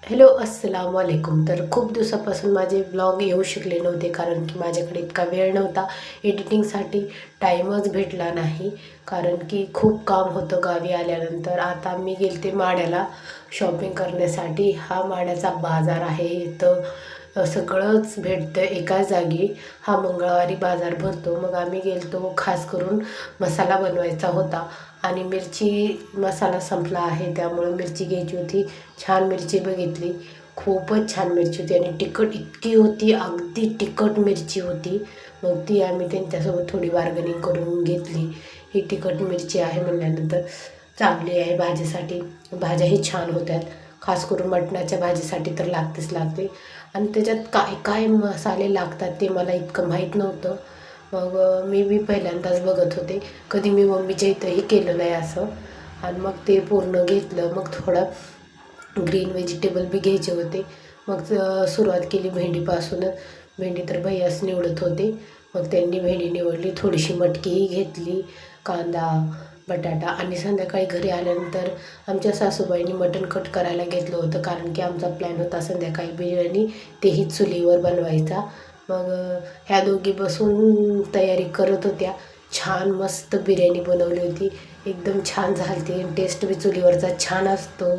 Hello अस्सलाम वालेकुम. तर खूप दिवसापासून माझे ब्लॉग येऊ शकले नव्हते कारण की माझ्याकडे इतका वेळ नव्हता. एडिटिंगसाठी टाईमच भेटला नाही कारण की खूप काम होतं गावी आल्यानंतर. आता मी गेलते माड्याला शॉपिंग करण्यासाठी. हा माड्याचा बाजार आहे. इथं सगळंच भेटतं एकाच जागी. हा मंगळवारी बाजार भरतो. मग आम्ही गेलतो खास करून मसाला बनवायचा होता आणि मिरची मसाला संपला आहे त्यामुळं मिरची घ्यायची होती. छान मिरची बघितली, खूपच छान मिरची होती आणि तिखट इतकी होती, अगदी तिखट मिरची होती. मग ती आम्ही त्यांच्यासोबत थोडी बार्गनिंग करून घेतली. ही तिखट मिरची आहे म्हणल्यानंतर चांगली आहे भाजीसाठी. भाज्याही छान होत्यात, खास करून मटणाच्या भाजीसाठी तर लागते. आणि त्याच्यात काय काय मसाले लागतात ते मला इतकं माहीत नव्हतं. मग मी पहिल्यांदाच बघत होते. कधी मी मम्मीच्या इथंही केलं नाही असं. आणि मग ते पूर्ण घेतलं. मग थोडं ग्रीन व्हेजिटेबल बी घ्यायचे होते. मग सुरुवात केली भेंडीपासूनच. भेंडी तर भैयाच निवडत होते. मग त्यांनी भेंडी निवडली, थोडीशी मटकीही घेतली, कांदा, बटाटा. आणि संध्याकाळी घरी आल्यानंतर आमच्या सासूबाईंनी मटण कट करायला घेतलं होतं कारण की आमचा प्लॅन होता संध्याकाळी बिर्याणी तेही चुलीवर बनवायचा. मग ह्या दोघी बसून तयारी करत होत्या. छान मस्त बिर्याणी बनवली होती, एकदम छान झाली होती. टेस्ट बी चुलीवरचा छान असतो.